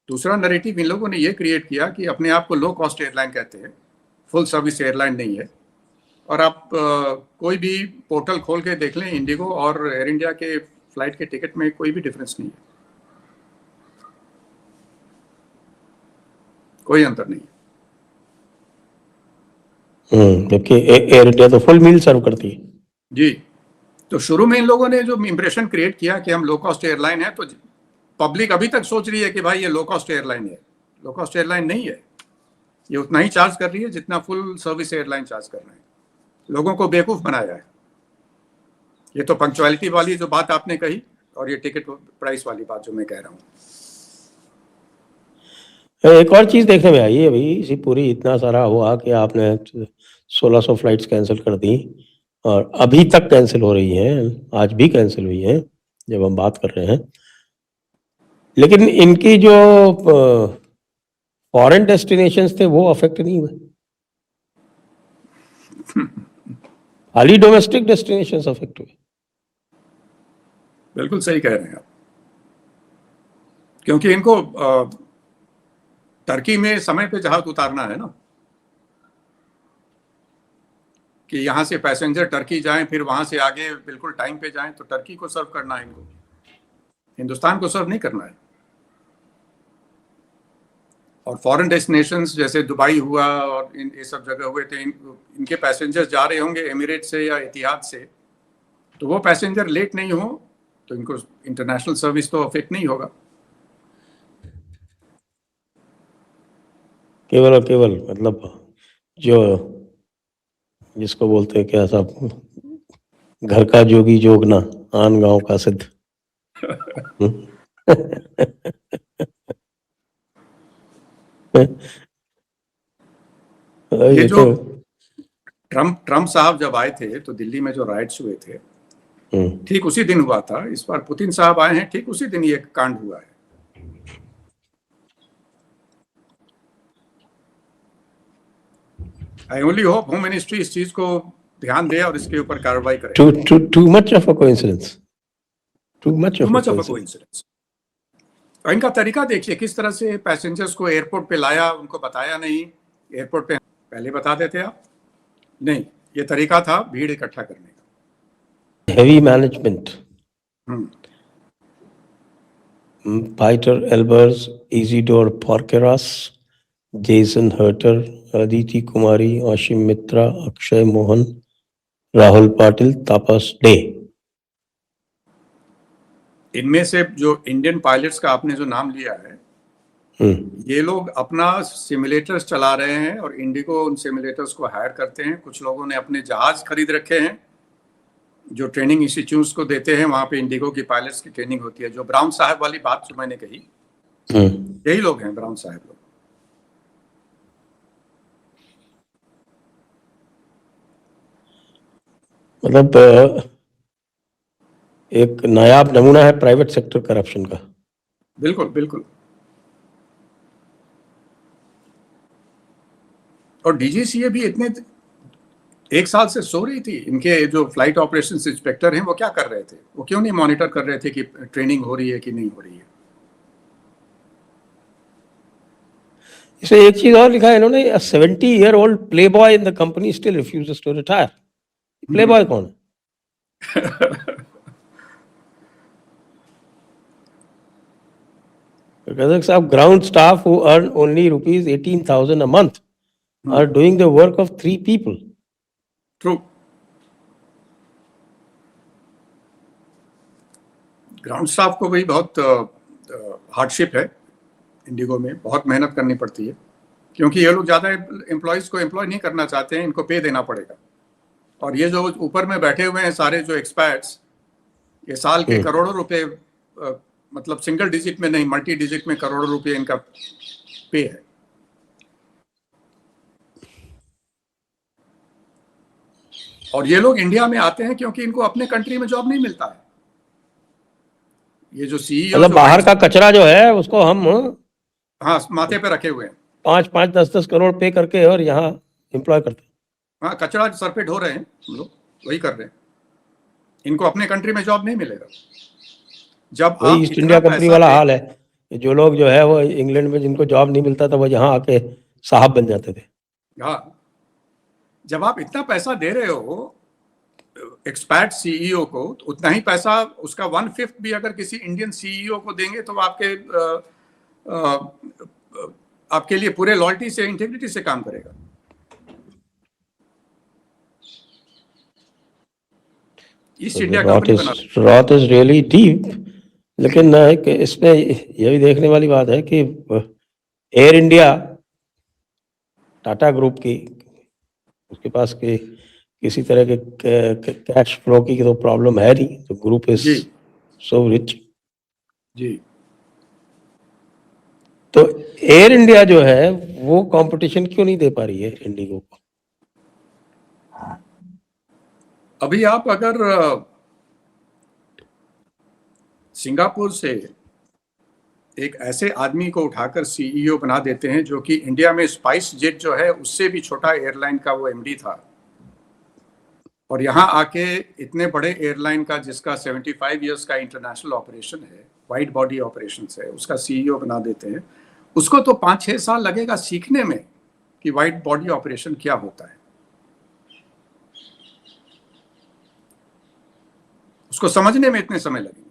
दूसरा नैरेटिव इन लोगों ने ये क्रिएट किया कि अपने आप को लो कॉस्ट एयरलाइन कहते हैं, फुल सर्विस एयरलाइन नहीं है। और आप कोई भी पोर्टल खोल के देख लें, इंडिगो और एयर इंडिया के फ्लाइट के टिकट में कोई भी डिफरेंस नहीं है, कोई अंतर नहीं है। जबकि एयर इंडिया तो फुल मील सर्व करती है। जी, तो शुरू में इन लोगों ने जो इंप्रेशन क्रिएट किया कि हम लो कॉस्ट एयरलाइन है, तो पब्लिक अभी तक सोच रही है कि भाई ये लो कॉस्ट एयरलाइन है। लो कॉस्ट एयरलाइन नहीं है, ये उतना ही चार्ज कर रही है जितना फुल सर्विस एयरलाइन चार्ज कर रहे हैं। लोगों को बेवकूफ बनाया है। ये तो पंक्चुअलिटी वाली जो बात आपने कही और ये टिकट प्राइस वाली बात जो मैं कह रहा हूँ। एक और चीज देखने में आई है भाई, इसी पूरी इतना सारा हुआ कि आपने 1600 फ्लाइट्स कैंसिल कर दी और अभी तक कैंसिल हो रही हैं, आज भी कैंसिल हुई हैं जब हम बात कर रहे हैं। लेकिन इनकी जो फॉरेन डेस्टिनेशंस थे वो अफेक्ट नहीं हुए, खाली डोमेस्टिक डेस्टिनेशंस अफेक्ट हुए। बिल्कुल सही कह रहे हैं आप, क्योंकि इनको टर्की में समय पे जहाज उतारना है ना, कि यहाँ से पैसेंजर टर्की जाएं, फिर वहां से आगे बिल्कुल टाइम पे जाएं, तो टर्की को सर्व करना है इनको, हिंदुस्तान को सर्व नहीं करना है। और फॉरेन डेस्टिनेशंस जैसे दुबई हुआ और ये सब जगह हुए थे, इनके पैसेंजर्स जा रहे होंगे एमिरेट से या इतिहाद से, तो वो पैसेंजर लेट नहीं हो तो इनको इंटरनेशनल सर्विस तो अफेक्ट नहीं होगा। केवल और केवल मतलब जो जिसको बोलते हैं क्या साहब, घर का जोगी जोगना आन गांव का सिद्ध। ये ये जो तो ट्रम्प साहब जब आए थे तो दिल्ली में जो राइट्स हुए थे ठीक उसी दिन हुआ था। इस बार पुतिन साहब आए हैं, ठीक उसी दिन ये कांड हुआ है। I only hope home ministry इस चीज को ध्यान दे और इसके ऊपर कार्रवाई करे। too much of a coincidence, too much of a coincidence. इनका तरीका देखिए, किस तरह से पैसेंजर्स को एयरपोर्ट पे लाया, उनको बताया नहीं। एयरपोर्ट पे पहले बता देते आप, नहीं, ये तरीका था भीड़ इकट्ठा करने का। heavy management. Peter Elbers, Isidore Porqueras, Jason Herter, Aditi Kumari, Ashim Mitra, Akshay Mohan, Rahul Patil, Tapas Day. इनमें से जो इंडियन पायलट्स का आपने जो नाम लिया है, ये लोग अपना सिमुलेटर्स चला रहे हैं और इंडिगो उन सिमुलेटर्स को हायर करते हैं। कुछ लोगों ने अपने जहाज खरीद रखे हैं जो ट्रेनिंग इंस्टीट्यूट्स को देते हैं, वहां पे इंडिगो की पायलट्स की ट्रेनिंग होती है। जो ब्राउन साहब वाली बात जो मैंने कही, यही लोग हैं ब्राउन साहब लोग। मतलब एक नायाब नमूना है प्राइवेट सेक्टर करप्शन का। बिल्कुल बिल्कुल। और डीजीसीए भी इतने 1 साल से सो रही थी। इनके जो फ्लाइट ऑपरेशंस इंस्पेक्टर हैं वो क्या कर रहे थे? वो क्यों नहीं मॉनिटर कर रहे थे कि ट्रेनिंग हो रही है कि नहीं हो रही है? इसे एक चीज और लिखा है इन्होंने, 70-year-old playboy in the company still refuses to retire. Playboy कौन है? Kazakhstan ground staff who earn only rupees 18,000 a month are doing the work of 3 people. True. Ground staff को भी बहुत हार्डशिप है। इंडिगो में बहुत मेहनत करनी पड़ती है, क्योंकि ये लोग ज़्यादा एम्प्लॉयज़ को एम्प्लॉय नहीं करना चाहते हैं, इनको पे देना पड़ेगा। और ये जो ऊपर में बैठे हुए हैं सारे जो एक्सपर्ट्स, ये साल के करोड़ों रुपए, मतलब सिंगल डिजिट में नहीं, मल्टी डिजिट में करोड़ों रुपए इनका पे है। और ये लोग इंडिया में आते हैं क्योंकि इनको अपने कंट्री में जॉब नहीं मिलता है। ये जो सीईओ मतलब बाहर का कचरा जो है उसको हम हाँ माथे पे रखे हुए हैं, 5-5, 10-10 करोड़ पे करके और यहाँ एम्प्लॉय करते हैं। हाँ कचरा सर पे ढो रहे हैं हम लोग, वही कर रहे हैं। इनको अपने कंट्री में जॉब नहीं मिलेगा। जब वही आप ईस्ट इतना इंडिया कंपनी पैसा वाला दे, हाल है। जो लोग जो है वो इंग्लैंड में जिनको जॉब नहीं मिलता था वो यहाँ आके साहब बन जाते थे। हाँ जब आप इतना पैसा दे रहे हो एक्सपैट सीईओ को, तो उतना ही पैसा उसका 1/5 भी अगर किसी इंडियन सीईओ को देंगे तो आपके लिए पूरे लॉयल्टी से, इंटेग्रिटी से काम करेगा। ईस्ट इंडिया कंपनी बना रॉट इज रियली डीप। लेकिन इसमें यह भी देखने वाली बात है कि एयर इंडिया टाटा ग्रुप की, उसके पास किसी तरह के कैश फ्लो की तो प्रॉब्लम है नहीं, तो ग्रुप इज सो रिच जी। तो एयर इंडिया जो है वो कंपटीशन क्यों नहीं दे पा रही है इंडिगो को? अभी आप अगर सिंगापुर से एक ऐसे आदमी को उठाकर सीईओ बना देते हैं जो कि इंडिया में स्पाइस जेट जो है उससे भी छोटा एयरलाइन का वो एमडी था, और यहाँ आके इतने बड़े एयरलाइन का जिसका 75 इयर्स का इंटरनेशनल ऑपरेशन है, वाइड बॉडी ऑपरेशन है, उसका सीईओ बना देते हैं। उसको तो 5-6 साल लगेगा सीखने में कि वाइड बॉडी ऑपरेशन क्या होता है। उसको समझने में इतने समय लगेंगे।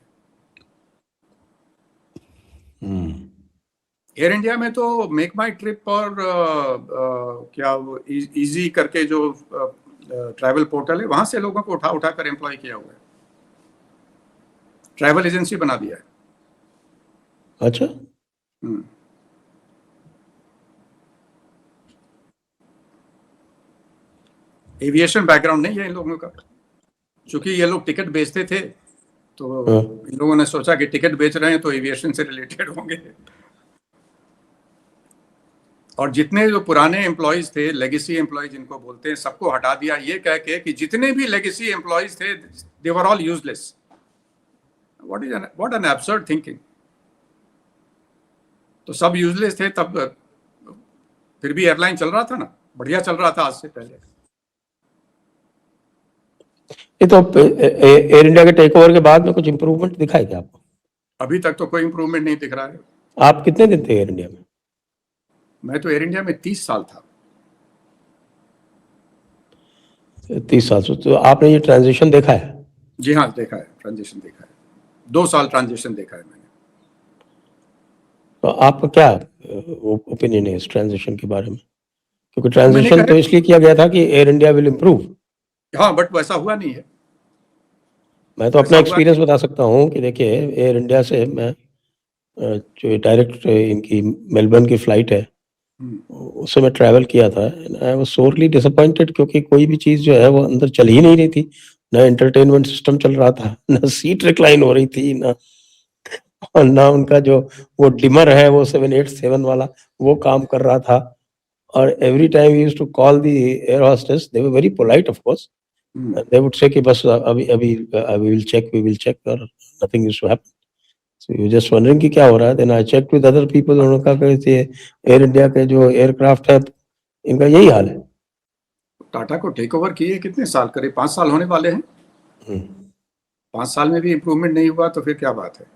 एयर इंडिया में तो मेक माई ट्रिप और क्या वो इजी करके जो ट्रैवल पोर्टल है, वहां से लोगों को उठा उठा कर एम्प्लॉय किया हुआ है, ट्रैवल एजेंसी बना दिया है। अच्छा। एविएशन बैकग्राउंड नहीं है इन लोगों का, क्योंकि ये लोग टिकट बेचते थे तो इन लोगों ने सोचा कि टिकट बेच रहे हैं तो एविएशन से रिलेटेड होंगे। और जितने जो पुराने एम्प्लॉयज थे, लेगेसी एम्प्लॉयज जिनको बोलते हैं, सबको हटा दिया ये कह के कि जितने भी लेगेसी एम्प्लॉयज थे they were all useless. What an absurd thinking. तो सब यूजलेस थे तब फिर भी एयरलाइन चल रहा था ना, बढ़िया चल रहा था आज से पहले। ये तो एयर इंडिया के टेक ओवर के बाद में कुछ इंप्रूवमेंट दिखाई क्या आपको? अभी तक तो कोई इंप्रूवमेंट नहीं दिख रहा है। आप कितने दिन थे एयर इंडिया में? मैं तो एयर इंडिया में 30 साल था। 30 साल से तो आपने ये ट्रांजिशन देखा है? जी हाँ देखा है, ट्रांजिशन देखा है, 2 साल ट्रांजिशन देखा है मैंने। तो आपका क्या ओपिनियन है इस ट्रांजिशन के बारे में? क्योंकि ट्रांजिशन तो इसलिए किया गया था कि एयर इंडिया विल इम्प्रूव। हाँ बट वैसा हुआ नहीं है। मैं तो अपना एक्सपीरियंस बता सकता हूँ कि देखिए एयर इंडिया से मैं जो डायरेक्ट इनकी मेलबर्न की फ्लाइट है उससे मैं ट्रैवल किया था। आई वाज सोरली डिसअपॉइंटेड क्योंकि कोई भी चीज़ जो है वो अंदर चल ही नहीं रही थी। ना एंटरटेनमेंट सिस्टम चल रहा था, ना सीट रिक्लाइन हो रही थी, ना उनका जो वो डिमर है वो 787 वाला वो काम कर रहा था। और every time we used to call the air hostess, they were very polite of course, they would say कि बस अभी अभी वी विल चेक और nothing is to happen. So you just wondering कि क्या हो रहा है। Then I checked with other people, उन्होंने कहा कि एयर इंडिया के जो एयरक्राफ्ट है इनका यही हाल है। टाटा को टेक ओवर किए कितने साल, करीब 5 साल होने वाले हैं। 5 साल में भी इम्प्रूवमेंट नहीं हुआ तो फिर क्या बात है।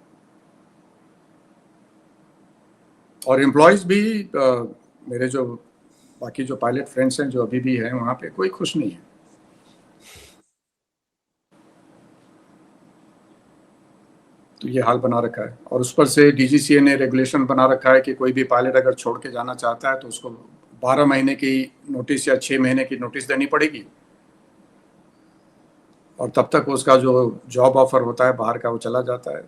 और एम्प्लॉयज भी मेरे जो बाकी जो पायलट फ्रेंड्स हैं जो अभी भी हैं वहाँ पे, कोई खुश नहीं है। तो ये हाल बना रखा है। और उस पर से डीजीसीए ने रेगुलेशन बना रखा है कि कोई भी पायलट अगर छोड़ के जाना चाहता है तो उसको 12 महीने की नोटिस या 6 महीने की नोटिस देनी पड़ेगी, और तब तक उसका जो जॉब ऑफर होता है बाहर का वो चला जाता है।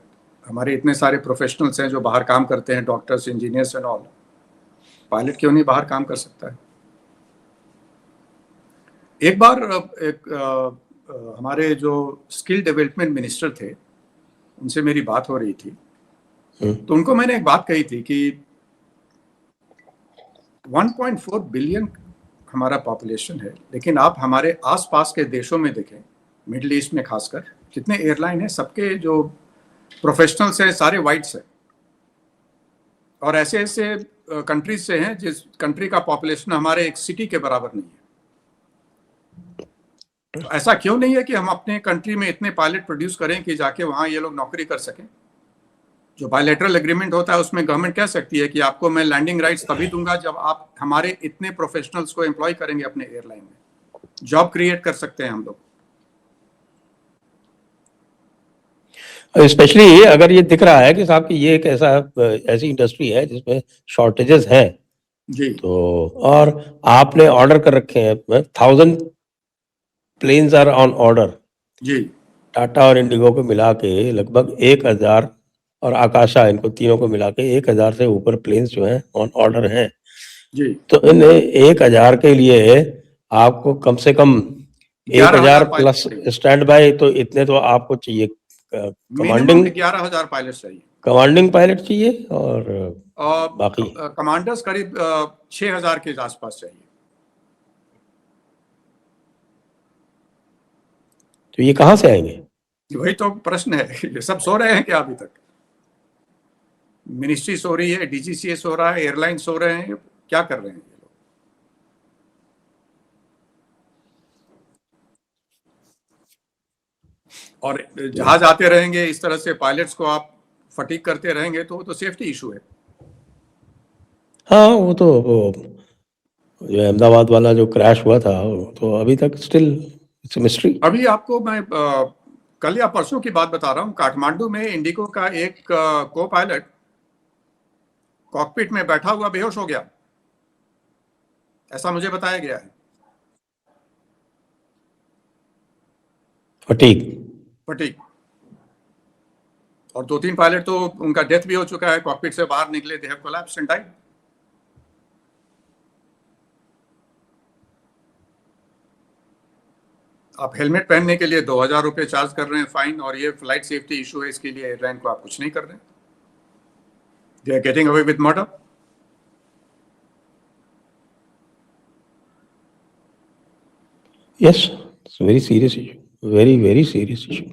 हमारे इतने सारे प्रोफेशनल्स हैं जो बाहर काम करते हैं, doctors, engineers and all, pilot क्यों नहीं बाहर काम कर सकता है? एक बार हमारे जो स्किल डेवलपमेंट मिनिस्टर थे, उनसे मेरी बात हो रही थी, तो उनको मैंने एक बात कही थी कि 1.4 बिलियन हमारा पॉपुलेशन है, लेकिन आप हमारे आसपास के देशों में देखें, मिडिल ईस्ट में खासकर, जितने एयरलाइन हैं, सबके जो प्रोफेशनल्स हैं सारे वाइट्स हैं, और ऐसे ऐसे कंट्रीज से हैं जिस कंट्री का पॉपुलेशन हमारे एक सिटी के बराबर नहीं है। तो ऐसा क्यों नहीं है कि हम अपने कंट्री में इतने पायलट प्रोड्यूस करें कि जाके वहां ये लोग नौकरी कर सकें? जो बायलैटरल एग्रीमेंट होता है उसमें गवर्नमेंट कह सकती है कि आपको मैं लैंडिंग राइट्स तभी दूंगा जब आप हमारे इतने प्रोफेशनल्स को एम्प्लॉय करेंगे अपने एयरलाइन में। जॉब क्रिएट कर सकते हैं हम लोग। स्पेशली अगर ये दिख रहा है कि साहब कि ये एक ऐसी इंडस्ट्री है जिसमें शॉर्टेजेस हैं जी तो, और आपने ऑर्डर कर रखे हैं 1000 प्लेन्स आर ऑन ऑर्डर, जी टाटा और इंडिगो को मिला के लगभग 1000 और आकाशा, इनको तीनों को मिला के 1000 से ऊपर प्लेन्स जो हैं ऑन ऑर्डर हैं। जी तो इन 1000 के लिए आपको कम से कम 1000 पायलट प्लस चाहिए, स्टैंड बाय, तो इतने तो आपको चाहिए। मिनिमम कमांडिंग 11,000 पायलट चाहिए, कमांडिंग पायलट चाहिए और और बाकी कमांडर्स करीब 6,000 के आसपास चाहिए। तो ये कहाँ से आएंगे? वही तो प्रश्न है। ये सब सो रहे हैं क्या अभी तक? मिनिस्ट्री सो रही है, डीजीसीए सो रहा है, एयरलाइन सो रहे हैं, क्या कर रहे हैं ये लोग? और जहाज आते रहेंगे इस तरह से, पायलट्स को आप फटीग करते रहेंगे तो वो तो सेफ्टी इशू है। हाँ, वो जो अहमदाबाद वाला जो क्रैश हुआ था वो तो अभी तक स्टिल इट्स मिस्ट्री। अभी आपको मैं कल या परसों की बात बता रहा हूँ, काठमांडू में इंडिगो का एक को पायलट कॉकपिट में बैठा हुआ बेहोश हो गया, ऐसा मुझे बताया गया है। फटीग। फटीग। और 2-3 पायलट तो उनका डेथ भी हो चुका है, कॉकपिट से बाहर निकले, they have collapsed and died. आप हेलमेट पहनने के लिए 2,000 रुपये चार्ज कर रहे हैं फाइन, और ये फ्लाइट सेफ्टी इशू है, इसके लिए एयरलाइन को आप कुछ नहीं कर रहे हैं। They are getting away with murder. Yes, it's very serious issue, very very serious issue.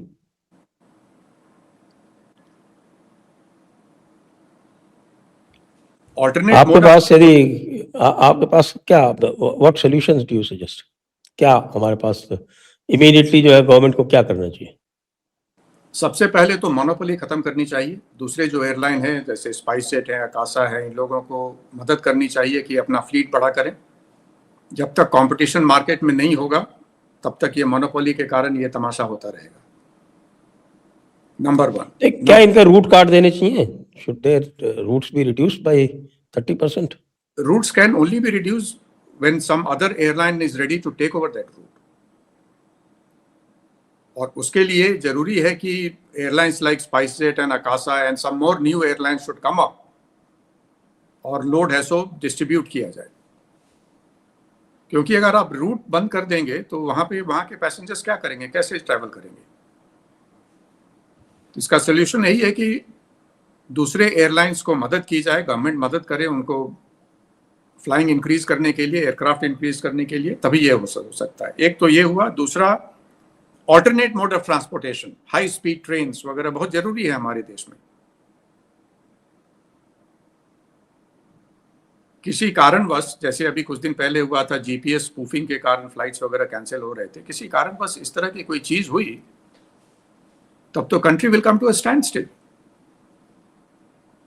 आपके पास यदि आपके पास क्या, what solutions do you suggest? क्या हमारे पास इमीडिएटली जो है गवर्नमेंट को क्या करना चाहिए? सबसे पहले तो मोनोपोली खत्म करनी चाहिए। दूसरे जो एयरलाइन हैं जैसे स्पाइस जेट है, आकाशा है, इन लोगों को मदद करनी चाहिए कि अपना फ्लीट बड़ा करें। जब तक कंपटीशन मार्केट में नहीं होगा तब तक ये मोनोपोली के कारण ये तमाशा होता रहेगा। नंबर 1। क्या इनका रूट काट देने चाहिए? Should their routes be reduced by 30%? Routes can only be reduced when some other airline is ready to take over that route. और उसके लिए जरूरी है कि airlines like SpiceJet and Akasa and some more new airlines should come up, और load है so distribute किया जाए। क्योंकि अगर आप रूट बंद कर देंगे तो वहां के पैसेंजर्स क्या करेंगे, कैसे ट्रैवल करेंगे? इसका सोल्यूशन यही है कि दूसरे एयरलाइंस को मदद की जाए, गवर्नमेंट मदद करे उनको फ्लाइंग इंक्रीज करने के लिए, एयरक्राफ्ट इंक्रीज करने के लिए, तभी ये हो सकता है। एक तो ये हुआ। दूसरा, alternate mode of transportation, high speed train वगैरह बहुत जरूरी है हमारे देश में। किसी कारणवश, जैसे अभी कुछ दिन पहले हुआ था, जीपीएस स्पूफिंग के कारण फ्लाइट्स वगैरह कैंसिल हो रहे थे, किसी कारणवश इस तरह की कोई चीज हुई तब तो country will come to a standstill.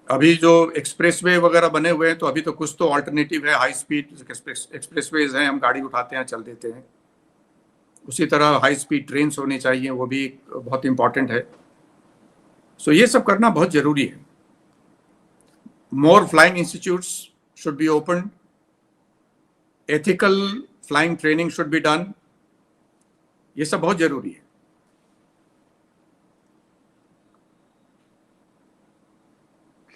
अभी जो एक्सप्रेसवे वगैरह बने हुए हैं तो अभी तो कुछ तो अल्टरनेटिव है, हाई स्पीड एक्सप्रेसवेज हैं, हम गाड़ी उठाते हैं चल देते हैं। उसी तरह हाई स्पीड ट्रेन होनी चाहिए, वो भी बहुत इंपॉर्टेंट है। सो ये सब करना बहुत जरूरी है। More flying institutes should be opened, ethical flying training should be done, ये सब बहुत जरूरी है।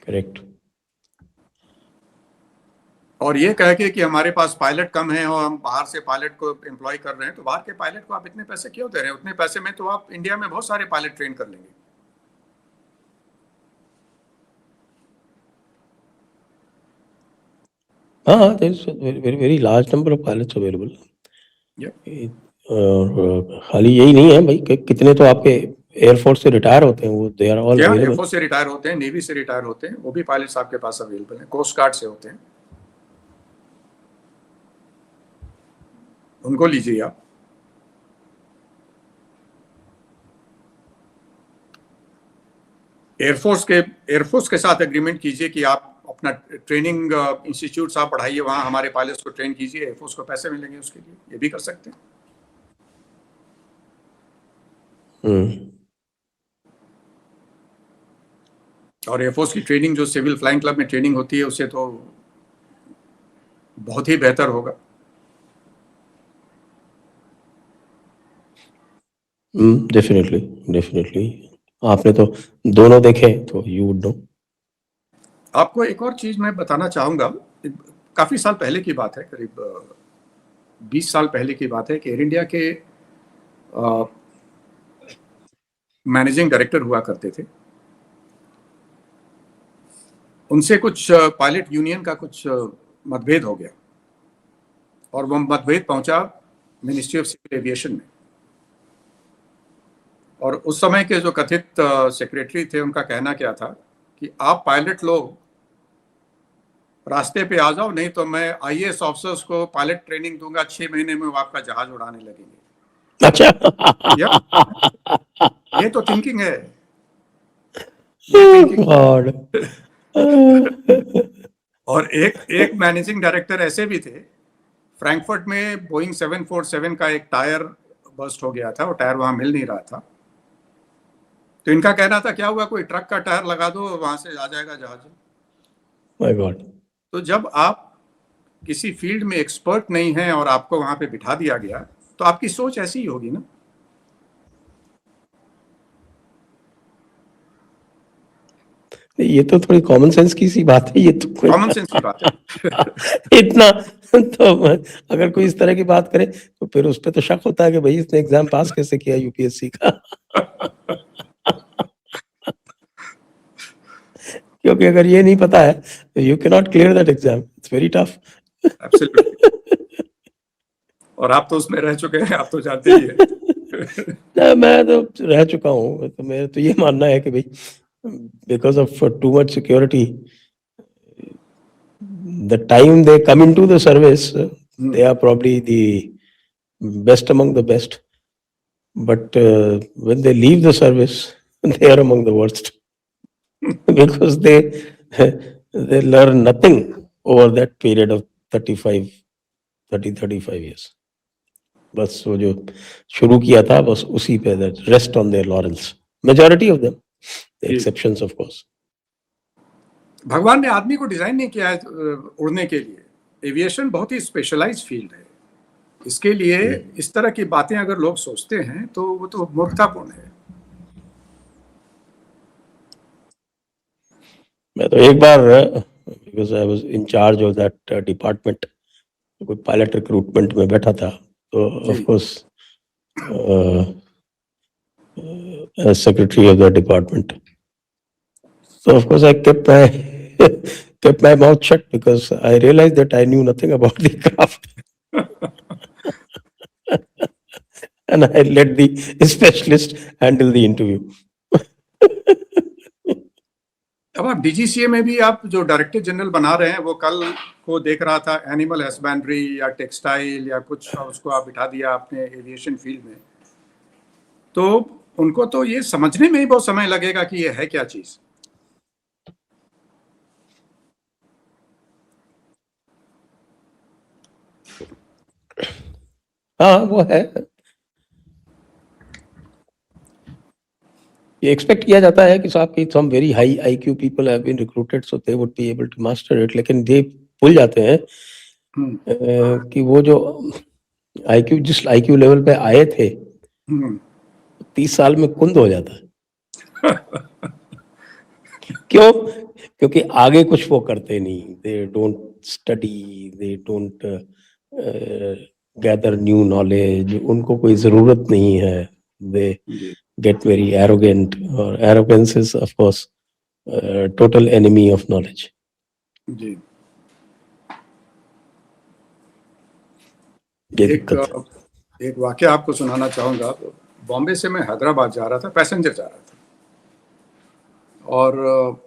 करेक्ट। और ये कह के कि हमारे पास पायलट कम है और हम बाहर से पायलट को एम्प्लॉय कर रहे हैं, तो बाहर के पायलट को आप इतने पैसे क्यों दे रहे हैं? उतने पैसे में तो आप इंडिया में बहुत सारे पायलट ट्रेन कर लेंगे। हाँ, there is very very large number of pilots available. और खाली यही नहीं है भाई, कितने तो आपके एयरफोर्स से रिटायर होते हैं, वो they are all available. Air force से रिटायर होते हैं, नेवी से रिटायर होते हैं, वो भी पायलट्स आपके पास अवेलेबल हैं, कोस्ट गार्ड से होते हैं, उनको लीजिए आप। एयरफोर्स के साथ एग्रीमेंट कीजिए कि आप अपना ट्रेनिंग इंस्टीट्यूट आप बढ़ाइए, वहां हमारे पायलट्स को ट्रेन कीजिए, एयरफोर्स को पैसे मिलेंगे उसके लिए, ये भी कर सकते हैं। और एयरफोर्स की ट्रेनिंग जो सिविल फ्लाइंग क्लब में ट्रेनिंग होती है, उससे तो बहुत ही बेहतर होगा। डेफिनेटली डेफिनेटली, आपने तो दोनों देखे तो यू वुड नो। आपको एक और चीज मैं बताना चाहूंगा, काफी साल पहले की बात है, करीब 20 साल पहले की बात है, कि एयर इंडिया के मैनेजिंग डायरेक्टर हुआ करते थे। उनसे कुछ पायलट यूनियन का कुछ मतभेद हो गया और वो मतभेद पहुंचा मिनिस्ट्री ऑफ सिविल एविएशन में। और उस समय के जो कथित सेक्रेटरी थे, उनका कहना क्या था कि आप पायलट लोग रास्ते पे आ जाओ, नहीं तो मैं आईएएस ऑफिसर्स को पायलट ट्रेनिंग दूंगा, 6 महीने में वो आपका जहाज उड़ाने लगेंगे। अच्छा। ये तो थिंकिंग है। गॉड। और एक मैनेजिंग डायरेक्टर ऐसे भी थे, फ्रैंकफर्ट में बोइंग 747 का एक टायर बस्ट हो गया था, वो टायर वहां मिल नहीं रहा था, तो इनका कहना था क्या हुआ, कोई ट्रक का टायर लगा दो, वहां से आ जाएगा जहाज। My God. तो जब आप किसी फील्ड में एक्सपर्ट नहीं हैं और आपको वहां पे बिठा दिया गया, तो आपकी सोच ऐसी ही होगी ना। ये तो थोड़ी कॉमन सेंस की सी बात है, ये तो कोई कॉमन सेंस की बात है। इतना तो अगर कोई इस तरह की बात करे तो फिर उस पर तो शक होता है कि भाई इसने एग्जाम पास कैसे किया यूपीएससी का। क्योंकि अगर ये नहीं पता है तो you can not clear that exam, it's very tough. Absolutely. और आप तो उसमें रह चुके हैं, आप तो जानते ही हैं। मैं तो रह चुका हूँ, तो मेरा तो ये मानना है कि भाई because of too much security, the time they come into the service, they are probably the best among the best, but when they leave the service, they are among the worst. Because they learn nothing over that period of 35 years. बस वो जो शुरू किया था बस उसी पे rest on their laurels, majority of them, exceptions of course. भगवान ने आदमी को डिजाइन नहीं किया है उड़ने के लिए। एविएशन बहुत ही स्पेशलाइज्ड फील्ड है, इसके लिए इस तरह की बातें अगर लोग सोचते हैं तो वो तो मूर्खतापूर्ण है। मैं तो एक बार, because I was in charge of that department, कोई पायलट रिक्रूटमेंट में बैठा था, तो of course as secretary of the department, so of course I kept my mouth shut because I realized that I knew nothing about the craft. And I let the specialist handle the interview. अब आप DGCA में भी आप जो director general बना रहे हैं, वो कल को देख रहा था एनिमल हस्बेंड्री या टेक्सटाइल या कुछ, उसको आप बिठा दिया आपने एविएशन फील्ड में, तो उनको तो ये समझने में ही बहुत समय लगेगा कि ये है क्या चीज। हाँ वो है, ये एक्सपेक्ट किया जाता है कि साहब की some very high IQ people have been recruited so they would be able to master it, लेकिन दे भूल जाते हैं कि वो जो आईक्यू जिस आईक्यू लेवल पे आए थे 30 साल में कुंद हो जाता है। क्यों? क्योंकि आगे कुछ वो करते नहीं, they don't study, they don't gather new knowledge, उनको कोई जरूरत नहीं है, दे जी गेट वेरी एरोगेंट, और arrogance is of course total enemy of knowledge. जी। ये एक दिक्कत है। एक वाकया आपको सुनाना चाहूँगा। बॉम्बे से मैं हैदराबाद जा रहा था, पैसेंजर जा रहा था, और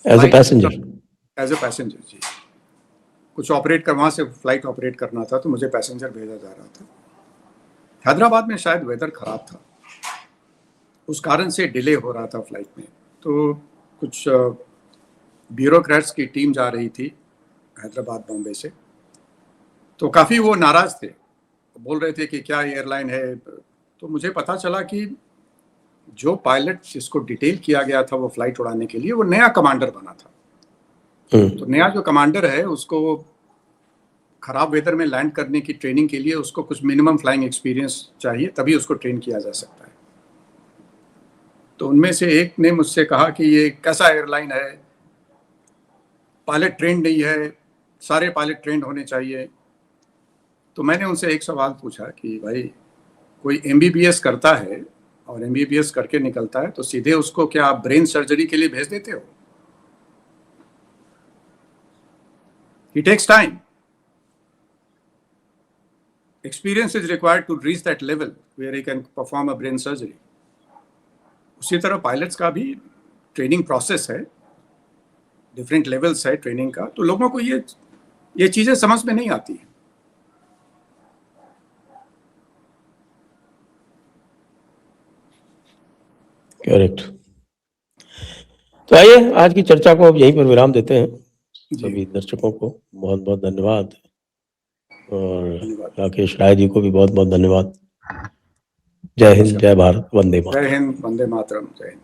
as a passenger? As a passenger जी। कुछ ऑपरेट कर, वहाँ से फ्लाइट ऑपरेट करना था, तो मुझे पैसेंजर भेजा जा रहा था। हैदराबाद में शायद वेदर ख़राब था, उस कारण से डिले हो रहा था फ्लाइट में। तो कुछ ब्यूरोक्रेट्स की टीम जा रही थी हैदराबाद बॉम्बे से, तो काफ़ी वो नाराज़ थे, बोल रहे थे कि क्या एयरलाइन है। तो मुझे पता चला कि जो पायलट जिसको डिटेल किया गया था वो फ्लाइट उड़ाने के लिए, वो नया कमांडर बना था। तो नया जो कमांडर है उसको खराब वेदर में लैंड करने की ट्रेनिंग के लिए उसको कुछ मिनिमम फ्लाइंग एक्सपीरियंस चाहिए, तभी उसको ट्रेन किया जा सकता है। तो उनमें से एक ने मुझसे कहा कि ये कैसा एयरलाइन है, पायलट ट्रेंड नहीं है, सारे पायलट ट्रेंड होने चाहिए। तो मैंने उनसे एक सवाल पूछा कि भाई, कोई MBBS करता है और MBBS करके निकलता है, तो सीधे उसको क्या आप ब्रेन सर्जरी के लिए भेज देते हो? He takes time. Experience is required to reach that level where he can perform a brain surgery. उसी तरह पायलट्स का भी ट्रेनिंग प्रोसेस है, डिफरेंट लेवल्स है ट्रेनिंग का। तो लोगों को ये चीजें समझ में नहीं आती है। करेक्ट। तो आइए आज की चर्चा को अब यहीं पर विराम देते हैं। सभी दर्शकों को बहुत बहुत धन्यवाद, और राकेश राय जी को भी बहुत बहुत धन्यवाद। जय हिंद, जय भारत, वंदे मातरम। जय हिंद, वंदे मातरम, जय हिंद।